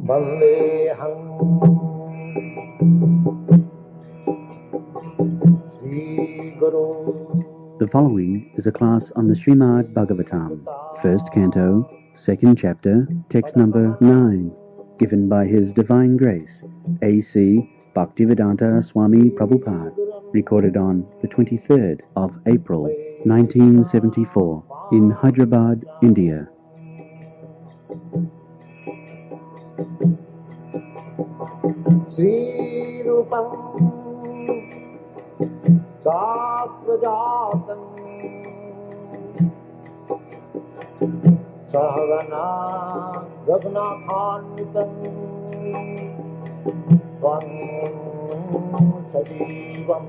Vandeham Sri Guru. The following is a class on the Srimad Bhagavatam, first canto, second chapter, text number 9, given by His Divine Grace, A.C. Bhaktivedanta Swami Prabhupada, recorded on the 23rd of April, 1974, in Hyderabad, India. Sri Rupam Saprajatam Sahagana Raghunathanvitam Tvam Sajivam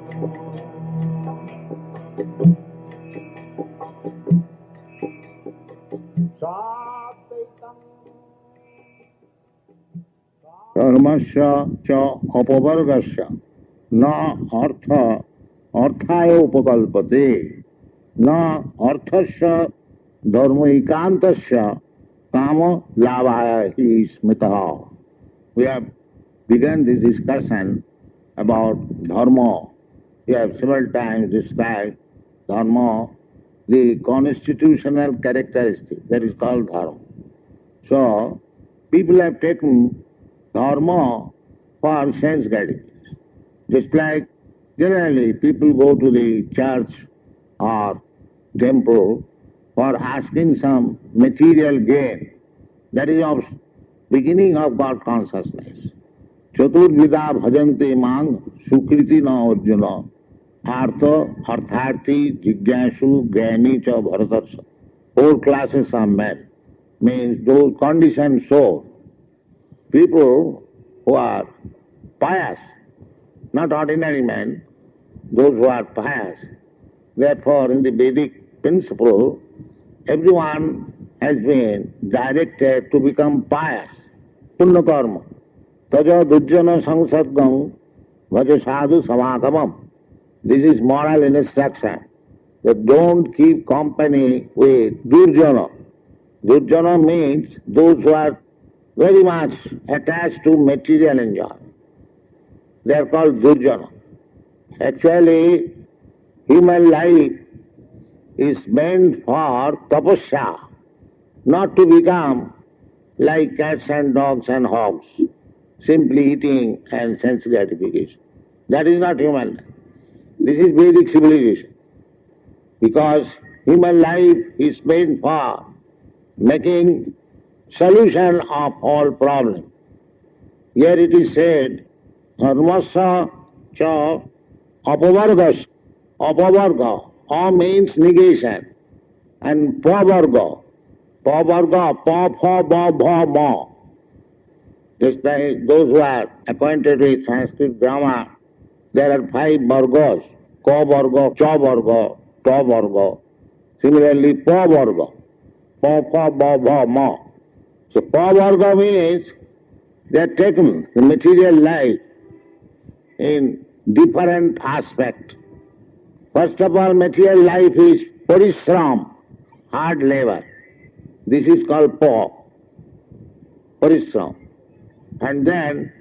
Sadvaitam Dharmasya cha apavargasya na arthaya upakalpate na arthasya dharmaikantasya kama lavaya hi smitaha. We have begun this discussion about dharma. We have several times described dharma, the constitutional characteristic that is called dharma. So, people have taken dharma for sense gratification. Just like generally people go to the church or temple for asking some material gain. That is of beginning of God consciousness. Chaturvida bhajante mang sukriti na arjuna artha artharthi jigyashu gyani cha bharatarsha. 4 classes of men means those conditioned souls. People who are pious, not ordinary men, those who are pious. Therefore, in the Vedic principle, everyone has been directed to become pious. Punna karma. Taja dujjana sangsargam vaja sadhu samagamam. This is moral instruction, that don't keep company with durjana. Durjana means those who are very much attached to material enjoyment. They are called durjana. Actually, human life is meant for tapasya, not to become like cats and dogs and hogs, simply eating and sense gratification. That is not human life. This is Vedic civilization. Because human life is meant for making solution of all problems. Here it is said, dharmasya cha apavargas. Apavarga. A means negation. And pavarga. Pavarga, pa, pha, ba, bha, ma. Just like those who are acquainted with Sanskrit grammar, there are 5 vargas. Ka varga, cha varga, ta varga. Similarly, pa varga. Pa, pha, ba, bha, ma. So, pavarga means they are taken the material life in different aspect. First of all, material life is parishram, hard labor. This is called parishram. And then,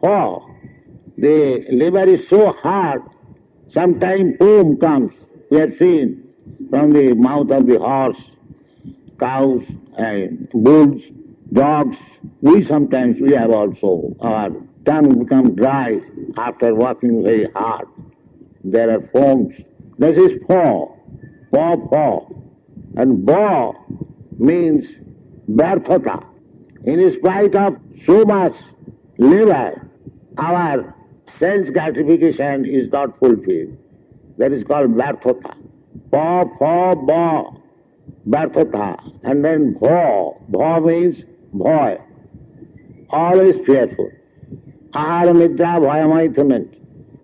the labor is so hard, sometimes foam comes. We have seen from the mouth of the horse, cows and bulls, dogs. We have also, our tongue become dry after working very hard. There are foams. This is paw. And ba means barthata. In spite of so much labor, our sense gratification is not fulfilled. That is called barthata. Pa, ba, barthata. And then bha means bhoy. Always fearful. Ahara nidra bhayamaithunant.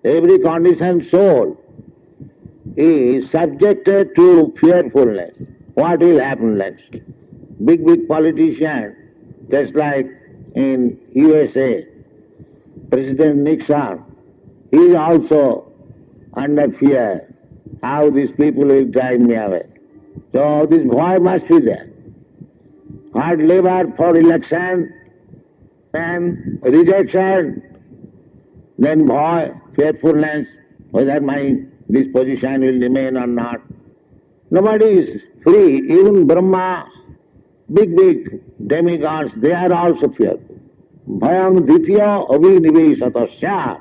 Every conditioned soul is subjected to fearfulness. What will happen next? Big politician, just like in USA, President Nixon, he is also under fear. How these people will drive me away. So this bhoy must be there. hard labor for election, and rejection, then boy, fearfulness, whether this position will remain or not. Nobody is free, even Brahma, big demigods, they are also fearful. Bhayang ditya avinivesatasya.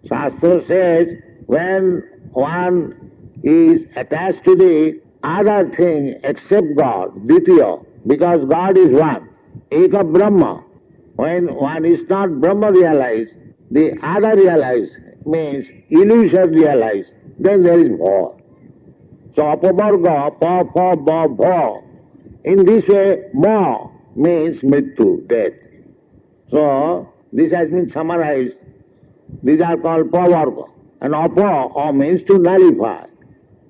Shastra says, when one is attached to the other thing except God, ditya, because God is one, eka Brahma. When one is not Brahma realized, the other realized means illusion realized, then there is bhava. So apavarga, pa, fa, ba, bha. In this way, ma means mrityu, death. So this has been summarized. These are called pavarga. And apa means to nullify.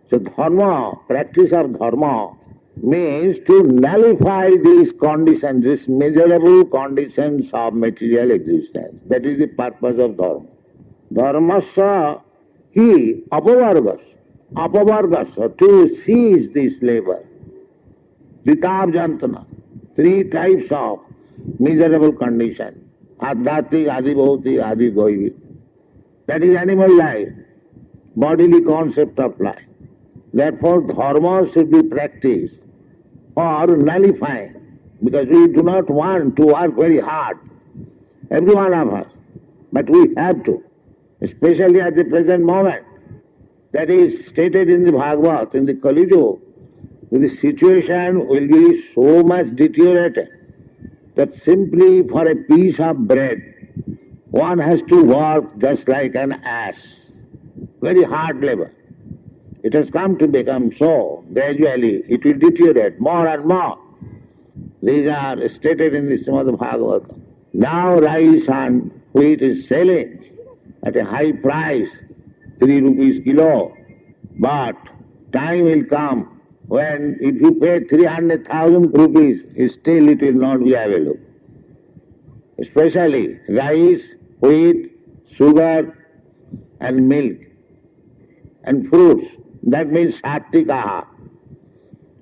So dharma, practice of dharma, means to nullify these conditions, these measurable conditions of material existence. That is the purpose of dharma. Dharmasya hi apavargas. Apavargas, to cease this labor. Dhitav jantana. Three types of miserable condition. Adhyatmik, adhibhautik, adhigoivik. That is animal life, bodily concept of life. Therefore, dharma should be practiced or nullifying, because we do not want to work very hard, every one of us, but we have to, especially at the present moment. That is stated in the Bhagavad, in the Kali Yuga. The situation will be so much deteriorated that simply for a piece of bread, one has to work just like an ass. Very hard labor. It has come to become so. Gradually, it will deteriorate more and more. These are stated in the Srimad Bhagavatam. Now rice and wheat is selling at a high price, 3 rupees kilo. But time will come when if you pay 300,000 rupees, still it will not be available. Especially rice, wheat, sugar and milk and fruits. That means sattvic.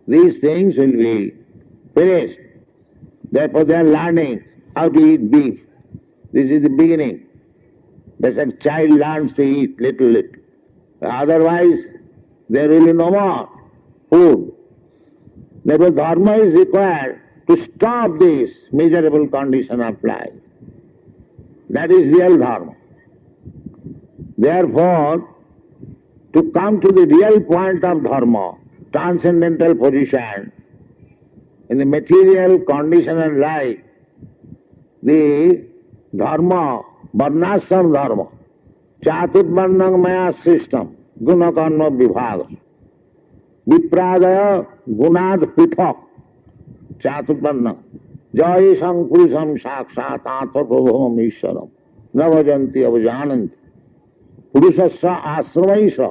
These things will be finished. Therefore they are learning how to eat beef. This is the beginning. That's a child learns to eat little. Otherwise there will be no more food. Therefore dharma is required to stop this miserable condition of life. That is real dharma. Therefore, to come to the real point of dharma, transcendental position, in the material conditional life, the dharma, varnashram dharma, chaturvarnam maya system, guna karma vibhaga, vipradaya gunad prithak, chaturvarnam, jayesang purusham sakshat atmaprabhavam ishwaram, navajanti avajananti. Purushasya asramaisha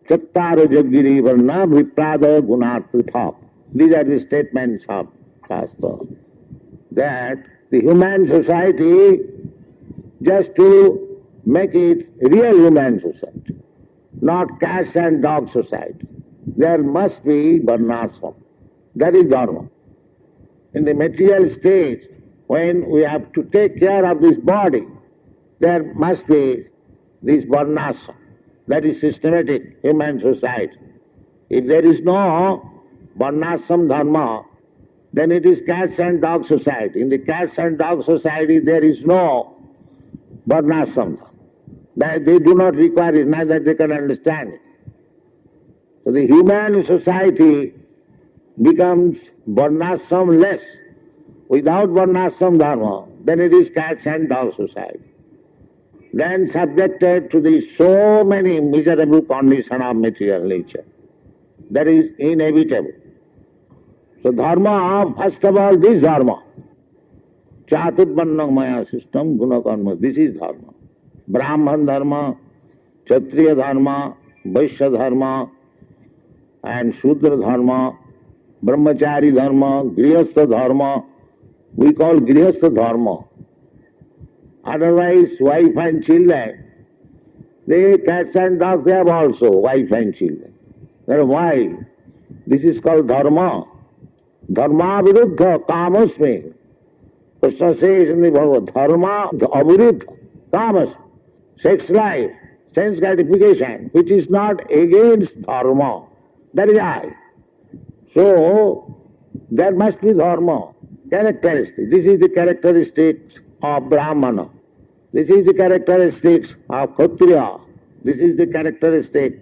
chattara jaggiri varna vipradaya gunat prithak. These are the statements of Shastra. That the human society, just to make it real human society, not cats and dog society, there must be varnashram. That is dharma. In the material stage, when we have to take care of this body, there must be this varnashram. That is systematic human society. If there is no varnashram dharma, then it is cats and dog society. In the cats and dog society there is no varnashram dharma. They do not require it, neither they can understand it. So the human society becomes varnashram less. Without varnashram dharma, then it is cats and dog society. Then subjected to the so many miserable conditions of material nature. That is inevitable. So dharma, first of all, this dharma, chaturvarnam maya system, guna karma, this is dharma. Brahman dharma, Kshatriya dharma, Vaishya dharma, and Shudra dharma, Brahmachari dharma, Grihastha dharma, we call Grihastha dharma. Otherwise, wife and children, the cats and dogs, they have also wife and children. That's why this is called dharma. Dharma viruddha kamasmi. Krishna says in the Bhagavad, dharma aviruddha kamas. Sex life, sense gratification, which is not against dharma. That is I. So, there must be dharma, characteristic. This is the characteristics of Brahmana. This is the characteristics of Kshatriya. This is the characteristic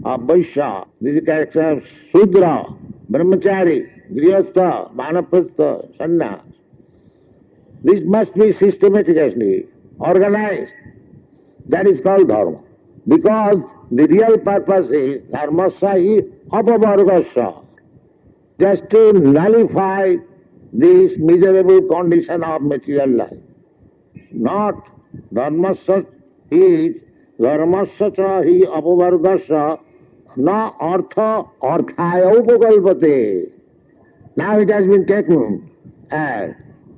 of Vaishya. This is the character of Shudra, Brahmachari, Grihastha, Vanaprastha, Sannyas. This must be systematically organized. That is called dharma. Because the real purpose is dharmasya apavargasya. Just to nullify this miserable condition of material life. Not dharmasya is dharmasya cha hi apavargasya na artha arthaya upakalpate. Now it has been taken as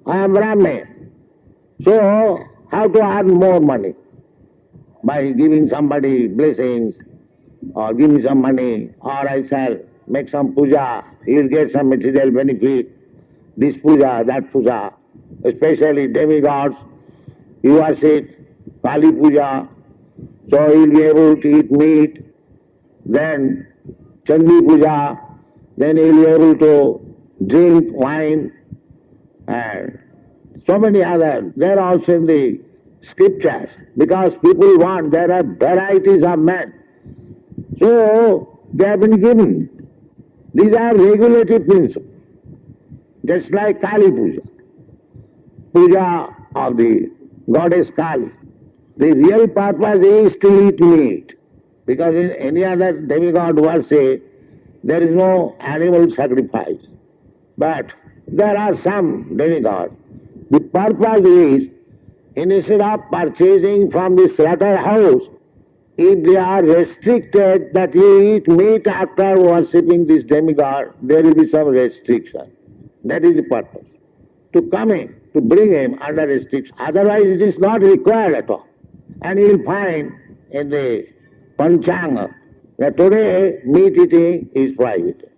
I am Brahmin. So how to earn more money? By giving somebody blessings, or give me some money, or I shall make some puja, he will get some material benefit, this puja, that puja, especially demigods, you worship, Kali puja, so he will be able to eat meat, then Chandi puja, then he will be able to drink wine, and so many others. They are also in the scriptures, because people want, there are varieties of men. So, they have been given. These are regulative principles. Just like Kali Puja, puja of the goddess Kali. The real purpose is to eat meat, because in any other demigod worship, there is no animal sacrifice. But there are some demigods. The purpose is, instead of purchasing from the slaughterhouse, if they are restricted that you eat meat after worshipping this demigod, there will be some restriction. That is the purpose. To come in, to bring him under restriction. Otherwise it is not required at all. And you will find in the Panchanga that today meat eating is prohibited.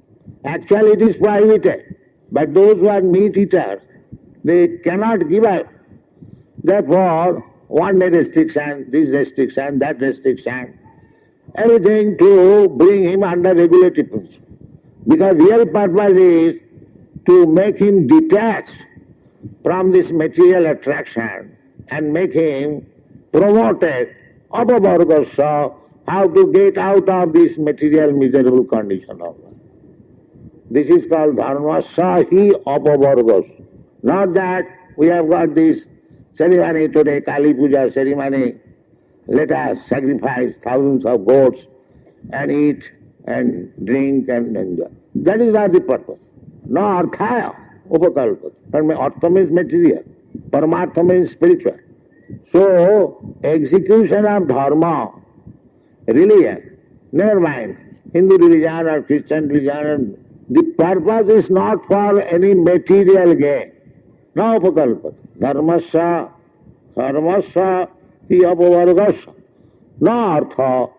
Actually it is prohibited. But those who are meat eaters, they cannot give up. Therefore, one day restriction, this restriction, that restriction, everything to bring him under regulative principle. Because real purpose is to make him detached from this material attraction and make him promoted apavargasya, how to get out of this material miserable condition of life. This is called dharmasya hi apavargasya. Not that we have got this ceremony today, Kali Puja ceremony, let us sacrifice thousands of goats and eat and drink and enjoy. That is not the purpose. No arthaya upakalpata. Artha means material, paramartha means spiritual. So, execution of dharma, religion, never mind, Hindu religion or Christian religion, the purpose is not for any material gain. No upakalpata. Dharmasya hi apavargasya. No artha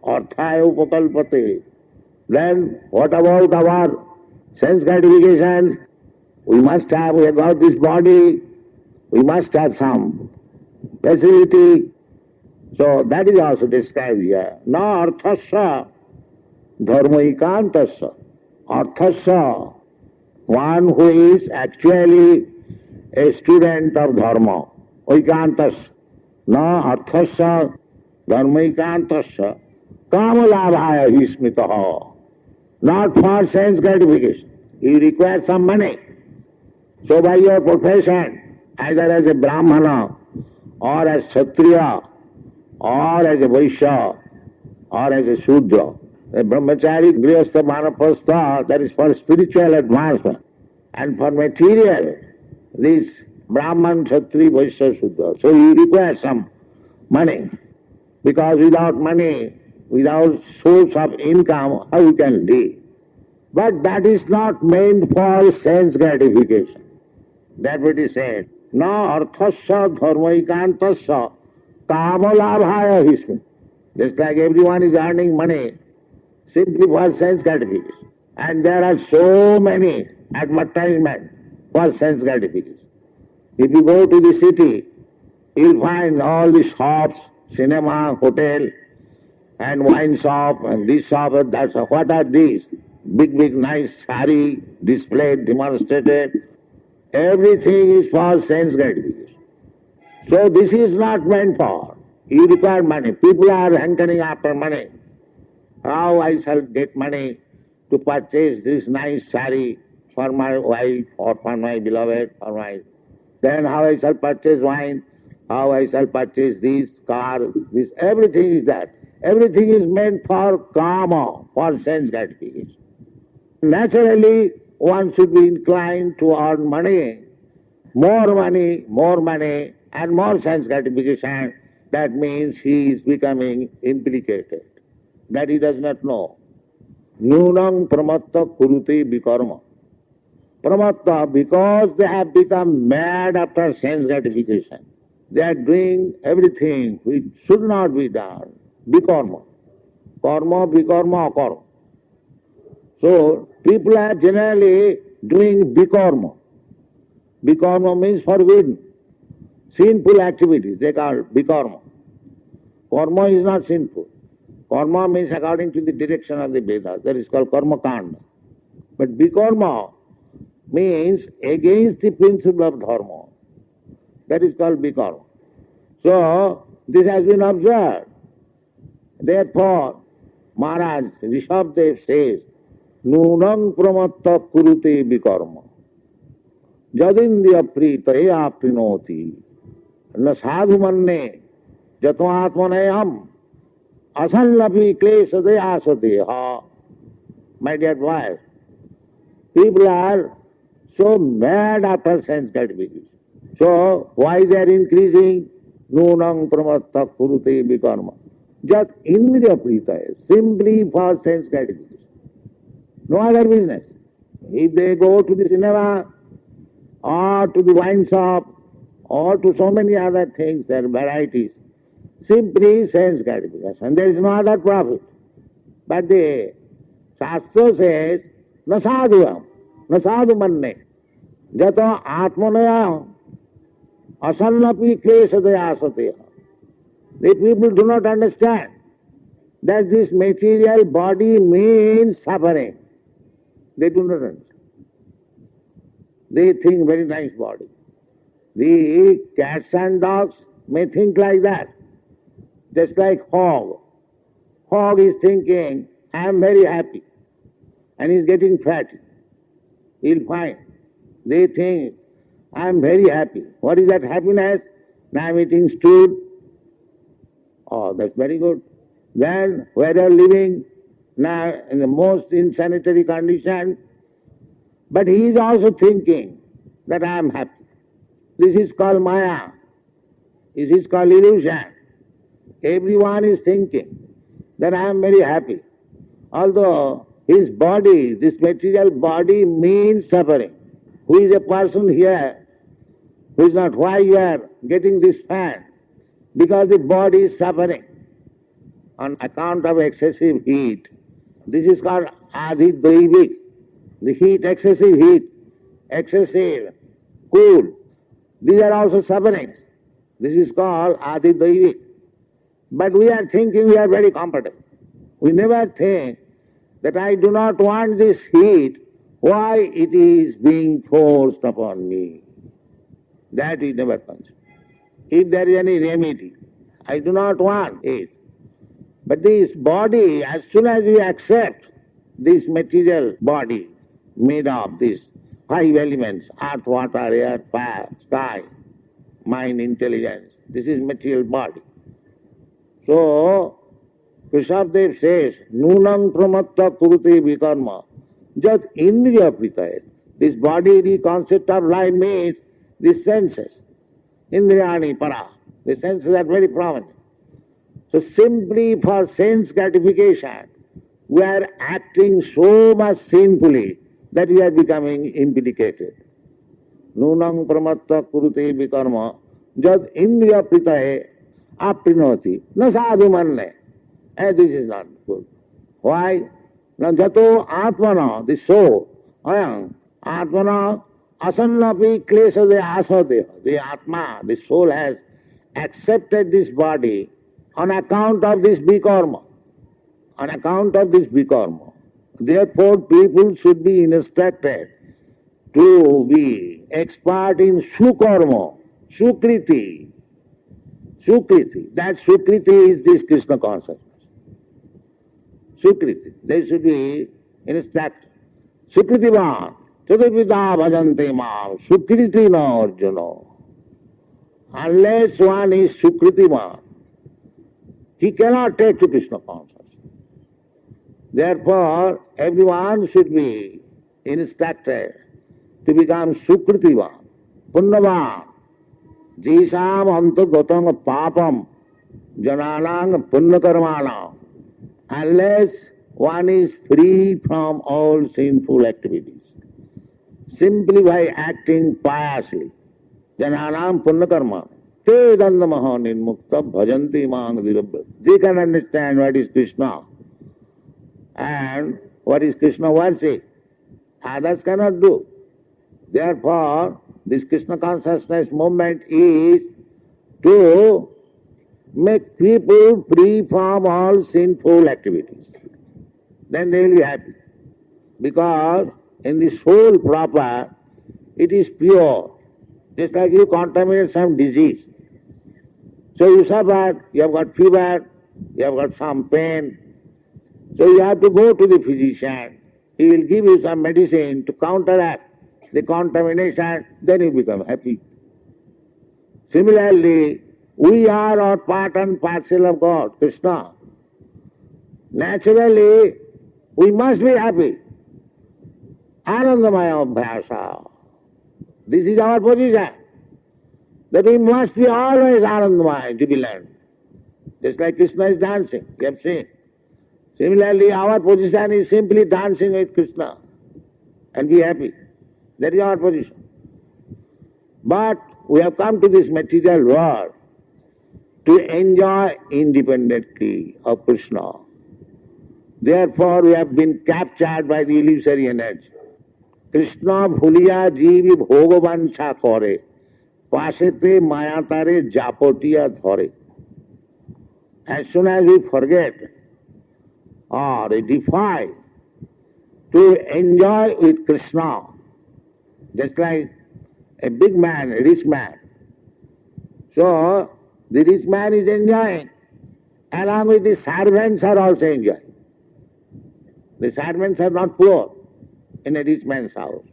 arthaya upakalpate. Then what about our sense gratification? We must have, we have got this body, we must have some facility. So that is also described here. Na arthasya dharmaikantasya. Arthasya, one who is actually a student of dharma. Oikeantasya. Na arthasya dharmaikantasya kamalabhaya hismitaha. Not for sense gratification. You require some money. So by your profession, either as a Brahmana, or as Kshatriya, or as a Vaishya, or as a Shudra, a Brahmachari, Grihastha, Vanaprastha, that is for spiritual advancement. And for material, this Brahman, Kshatri, Vaishya, Shudra. So you require some money. Because without money, without source of income, how you can live? But that is not meant for sense gratification. That's what he said. Na arthasya dharmaikantasya kamalabhaya hismi. Just like everyone is earning money simply for sense gratification. And there are so many advertisement for sense gratification. If you go to the city, you'll find all the shops, cinema, hotel, and wine shop, and this shop, and that shop. What are these? Big, nice sari displayed, demonstrated. Everything is for sense gratification. So this is not meant for. You require money. People are hankering after money. How I shall get money to purchase this nice sari for my wife or for my beloved or my... Then how I shall purchase wine, how I shall purchase this car, this, everything is that. Everything is meant for karma, for sense gratification. Naturally, one should be inclined to earn money, and more sense gratification. That means he is becoming implicated. That he does not know. Nunang pramatta kuruti bikarma. Pramatta, because they have become mad after sense gratification. They are doing everything which should not be done. Bikarma. Karma, bikarma, akarma. So, people are generally doing bikarma. Bikarma means forbidden. Sinful activities, they call bikarma. Karma is not sinful. Karma means according to the direction of the Vedas. That is called karma kanda. But bikarma means against the principle of dharma. That is called bikarma. So, this has been observed. Therefore, Maharaj Rishabdev says, Nunang pramatta kurute bikarma. Jadindya pritaya aprinoti. Na sadhu manne jatvatmanayam asallapi klesade asadeha. My dear boys, people are so mad after sense gratification. So, why they are increasing? Nunang pramatta kurute bikarma. Jat indriya pritaya, simply for sense gratification. No other business. If they go to the cinema, or to the wine shop, or to so many other things, there are varieties, simply sense gratification. There is no other profit. But the Shastra says, na sadhuam, na sadhu manne, jato atmanaya, asallapi klesadaya asateha. The people do not understand that this material body means suffering. They do not understand. They think very nice body. The cats and dogs may think like that. Just like hog. Hog is thinking, I am very happy. And he is getting fat. He'll find. They think, I am very happy. What is that happiness? Now I am eating stew. Oh, that's very good. Then where they are living, now in the most insanitary condition, but he is also thinking that I am happy. This is called maya. This is called illusion. Everyone is thinking that I am very happy. Although his body, this material body means suffering. Who is a person here who is not? Why you are getting this fan? Because the body is suffering on account of excessive heat. This is called adhidaivik. The heat, excessive, cool. These are also sufferings. This is called adhidaivik. But we are thinking we are very comfortable. We never think that I do not want this heat, why it is being forced upon me. That we never consider. If there is any remedy, I do not want it. But this body, as soon as we accept this material body, made of these 5 elements, earth, water, air, fire, sky, mind, intelligence. This is material body. So, Rishabdev says, Nunang pramatta kurute vikarma, jat indriya pritaya. This body, the concept of life means the senses. Indriyani para. The senses are very prominent. So simply for sense gratification, we are acting so much sinfully that we are becoming implicated. Nunang pramatta kurute vikarma jad indriya pritaye aprinoti na sadhu manne. And this is not good. Why? Na jato atmana, the soul, ayam Atmana asannapi klesade asadeha. The Atma, the soul has accepted this body on account of this bikarma. On account of this bikarma. Therefore, people should be instructed to be expert in sukarma, sukriti. Sukriti. That sukriti is this Krishna consciousness. Sukriti. They should be instructed. Sukritivan. Chaturvida bhajante mam. Sukriti na arjuna. Unless one is sukritivan, he cannot take to Krishna consciousness. Therefore, everyone should be instructed to become sukritivan, punnavan, jisam antagatam papam, jananang punnakarmanam. Unless one is free from all sinful activities, simply by acting piously, jananam punnakarmanam. Te dandamaha nirmukta bhajanti mang dirabha. They can understand what is Krishna and what is Krishna worship. Others cannot do. Therefore, this Krishna consciousness movement is to make people free from all sinful activities. Then they will be happy. Because in the soul proper, it is pure. Just like you contaminate some disease. So you suffer, you have got fever, you have got some pain. So you have to go to the physician. He will give you some medicine to counteract the contamination, then you become happy. Similarly, we are all part and parcel of God, Krishna. Naturally, we must be happy. Anandamaya abhyasa. This is our position. That we must be always Anandamaya, jubilant. Just like Krishna is dancing, you have seen. Similarly, our position is simply dancing with Krishna and be happy. That is our position. But we have come to this material world to enjoy independently of Krishna. Therefore, we have been captured by the illusory energy. Krishna bhuliya jivi bhogovancha kore, pasete mayatare japotiya dhore. As soon as we forget or defy to enjoy with Krishna, just like a big man, a rich man. So, the rich man is enjoying, along with the servants are also enjoying. The servants are not poor in a rich man's house.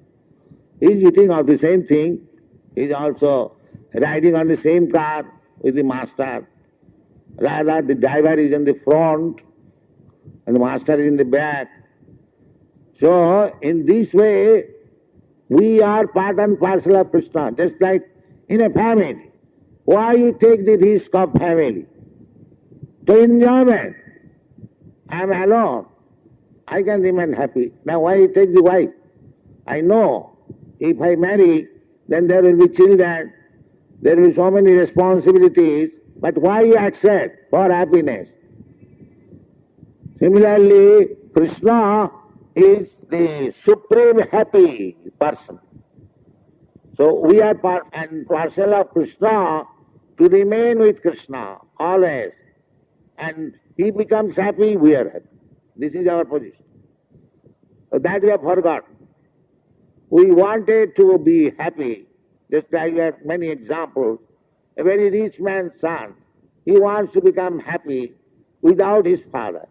He is eating of the same thing, he is also riding on the same car with the master. Rather, the driver is in the front and the master is in the back. So, in this way, we are part and parcel of Krishna, just like in a family. Why you take the risk of family? To enjoyment. I am alone. I can remain happy. Now why you take the wife? I know if I marry, then there will be children, there will be so many responsibilities, but why you accept for happiness? Similarly, Krishna is the supreme happy person. So we are part and parcel of Krishna to remain with Krishna always. And he becomes happy, we are happy. This is our position. So that we have forgotten. We wanted to be happy, just like we have many examples. A very rich man's son, he wants to become happy without his father.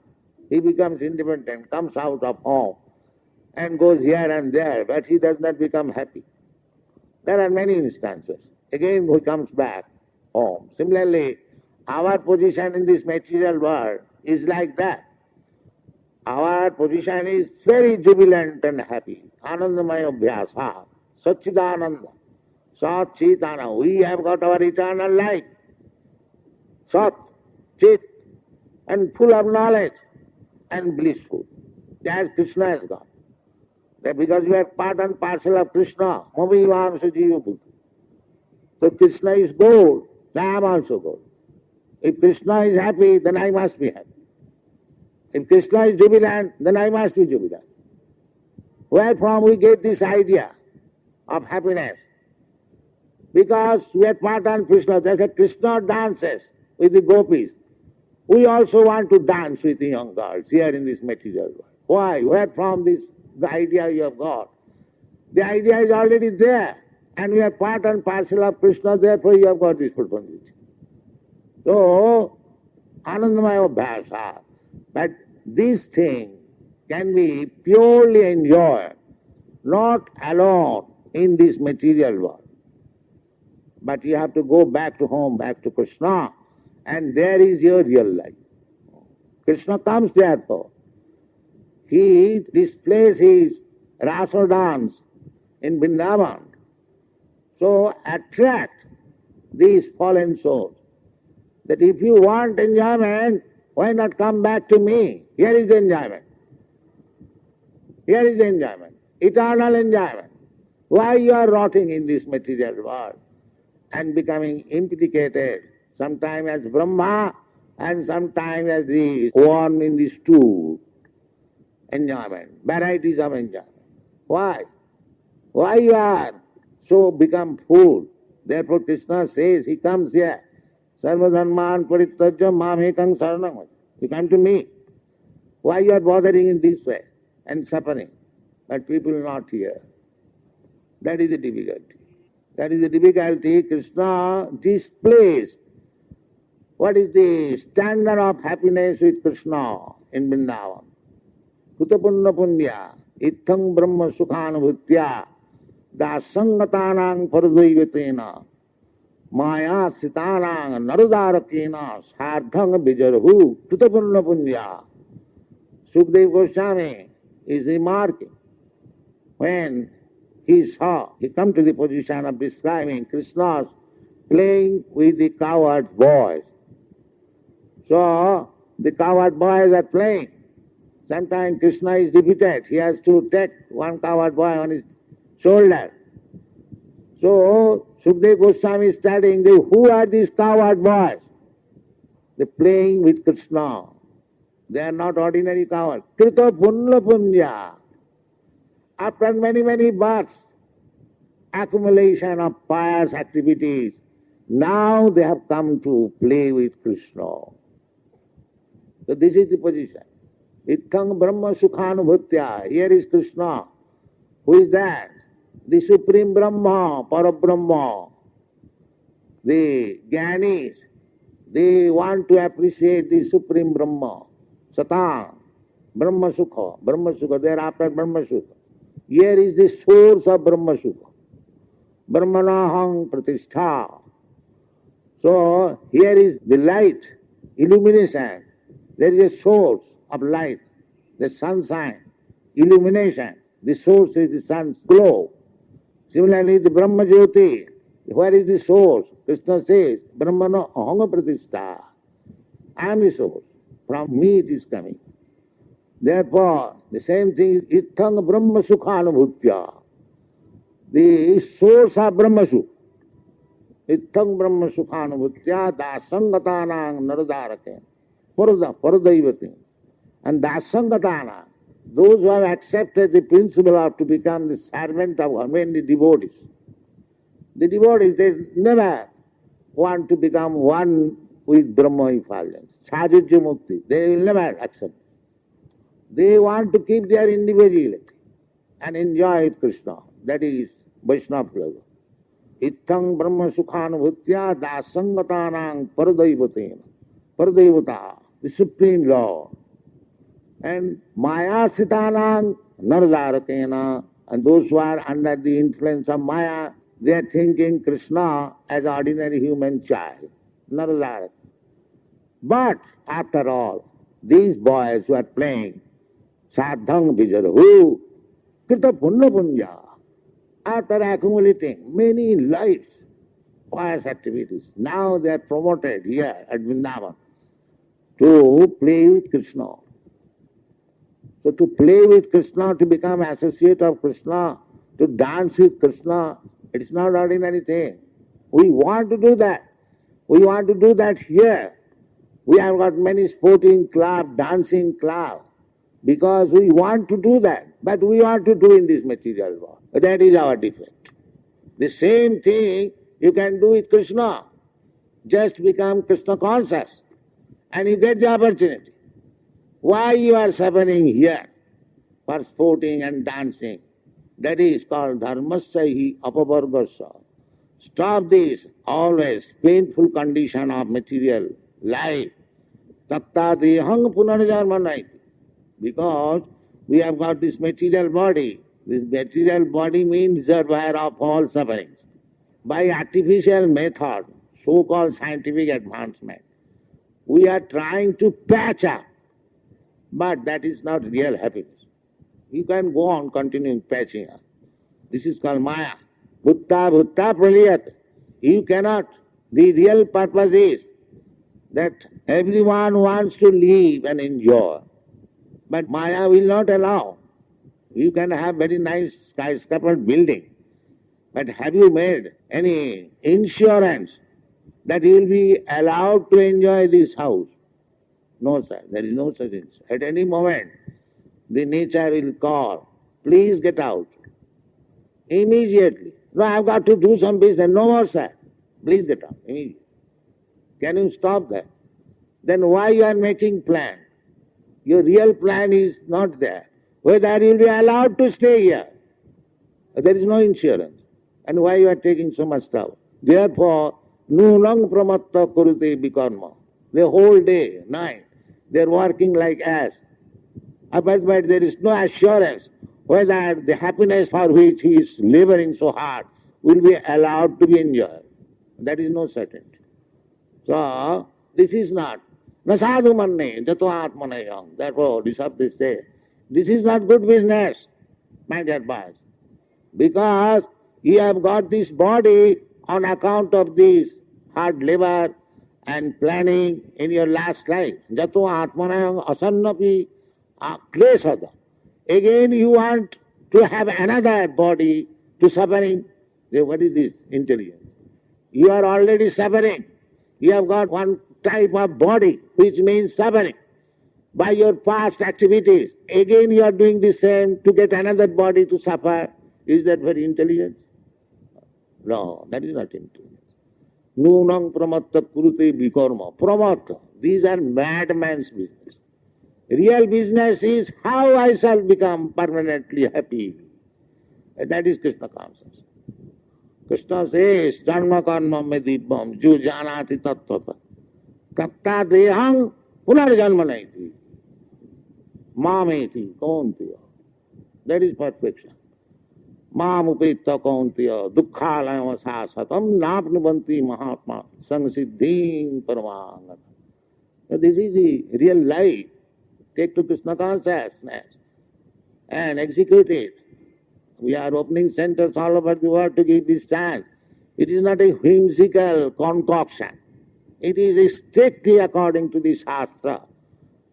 He becomes independent, comes out of home and goes here and there, but he does not become happy. There are many instances. Again he comes back home. Similarly, our position in this material world is like that. Our position is very jubilant and happy. Anandamaya abhyasa, Satchidananda, Sat Chitana. We have got our eternal life. Sat, Chit, and full of knowledge and blissful, as Krishna has got. That because we are part and parcel of Krishna, Mavivamsa Jiva Bhuta. So Krishna is gold, I am also gold. If Krishna is happy, then I must be happy. If Krishna is jubilant, then I must be jubilant. Where from we get this idea of happiness? Because we are part of Krishna. That's why Krishna dances with the gopis. We also want to dance with the young girls here in this material world. Why? Where from the idea you have got? The idea is already there, and we are part and parcel of Krishna, therefore you have got this profundity. So, Anandamaya Bhasa. But this thing can be purely enjoyed, not alone in this material world. But you have to go back to home, back to Krishna, and there is your real life. Krishna comes therefore. He displays his rasa dance in Vrindavan. So attract these fallen souls. That if you want enjoyment, why not come back to me? Here is the enjoyment. Here is the enjoyment. Eternal enjoyment. Why you are rotting in this material world and becoming implicated, sometimes as Brahma and sometimes as the worm in the stool? Enjoyment, varieties of enjoyment. Why? Why you are so become fool? Therefore Krishna says, he comes here. Sarvadharman parittajya mamekang saranam. You come to me. Why you are bothering in this way and suffering? But people not here. That is the difficulty. That is the difficulty. Krishna displays what is the standard of happiness with Krishna in Vrindavan. Kutapunna punya, ithang brahma sukhanubhutya, dasangatanang paradaivatena, maya sitanang narudarakena, sardhang bijarhu, kutapunna punya. Sukdev Goswami is remarking, when he come to the position of describing Krishna's playing with the cowherd boys. So, the cowherd boys are playing. Sometimes Krishna is defeated. He has to take one cowherd boy on his shoulder. So, Sukdev Goswami is studying, who are these cowherd boys? They are playing with Krishna. They are not ordinary cowards. Krita punna punya. After many, many births, accumulation of pious activities, now they have come to play with Krishna. So this is the position. Ithang Brahma Sukhanubhutya. Here is Krishna. Who is that? The Supreme Brahma, Parabrahma. The Jnanis, they want to appreciate the Supreme Brahma. Satang, Brahma Sukha, thereafter Brahma Sukha. Here is the source of Brahma Sukha. Brahmanahang Pratishtha. So here is the light, illumination. There is a source of light, the sunshine, illumination. The source is the sun's glow. Similarly, the Brahma Jyoti. Where is the source? Krishna says, Brahmana ahanga pratishtha. I am the source. From me it is coming. Therefore, the same thing is ithang Brahma Sukhanubhutya. The source of Brahma Sukha. Ithang Brahma Sukhanubhutya dasangatanang narudarake. Paradaivati. And dasangatana, those who have accepted the principle of to become the servant of many devotees. The devotees, they never want to become one with Brahma effulgence. Sajujya Mukti, they will never accept. They want to keep their individuality and enjoy Krishna. That is Vaishnava flavor. Ithang Brahma Sukhanubhutya dasangatanang paradaivatena. Paradaivata, the Supreme Lord. And Maya Sitanang Nardarakena, and those who are under the influence of Maya, they are thinking Krishna as an ordinary human child. Nardarak. But after all, these boys who are playing Sadhang Vijarahu, Krita Punna Punya, after accumulating many lives, pious activities, now they are promoted here at Vrindavan to play with Krishna. So to play with Krishna, to become associate of Krishna, to dance with Krishna, it is not ordinary thing. We want to do that. We want to do that here. We have got many sporting club, dancing club. because we want to do that, but we want to do in this material world. That is our defect. The same thing you can do with Krishna. Just become Krishna conscious and you get the opportunity. Why you are suffering here for sporting and dancing? That is called dharmasya hi apavargasya. Stop this always painful condition of material life. Tatta dehang punarjanma naiti. Because we have got this material body. This material body means reservoir of all sufferings. By artificial method, so-called scientific advancement, we are trying to patch up. But that is not real happiness. You can go on continuing patching up. This is called Maya. Bhutta bhutta praliyat. You cannot. The real purpose is that everyone wants to live and enjoy. But Maya will not allow. You can have very nice skyscraper building. But have you made any insurance that you will be allowed to enjoy this house? No, sir. There is no such thing. At any moment, the nature will call, please get out. Immediately. No, I have got to do some business. No more, sir. Please get out. Immediately. Can you stop that? Then why you are making plan? Your real plan is not there. Whether you will be allowed to stay here. There is no insurance. And why you are taking so much trouble? Therefore, nunang pramatta kurute bikarma. The whole day, night, they are working like ass. But there is no assurance whether the happiness for which he is laboring so hard will be allowed to be enjoyed. That is no certainty. So, this is not. Na sadhu manne, jato atmanayam. Therefore, Disabdi says, this is not good business, my dear boys. Because you have got this body on account of this hard labor and planning in your last life. Jato atmanayam asannapi klesada. Again you want to have another body to suffering. What is this intelligence? You are already suffering. You have got one type of body which means suffering. By your past activities, again you are doing the same to get another body to suffer. Is that very intelligent? No, that is not intelligence. Nunang pramatta kurute vikarma. Pramatta. These are madman's business. Real business is how I shall become permanently happy. That is Krishna consciousness. Krishna says, Janma karma me dibbam, ju janati tattvata. Tatta dehang punarjanma naiti. Mameti kauntiya. That is perfection. Mam upetta kauntiya, dukkhalayam sasatam, napnubanti mahatma, samsiddhim paramangata. This is the real life. Take to Krishna consciousness and execute it. We are opening centers all over the world to give this chance. It is not a whimsical concoction. It is strictly according to the Shastra,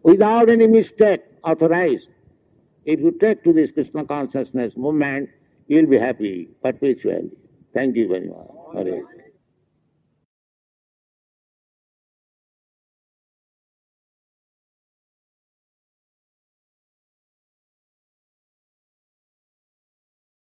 without any mistake authorized. If you take to this Krishna consciousness movement, you will be happy perpetually. Thank you very much. Hare.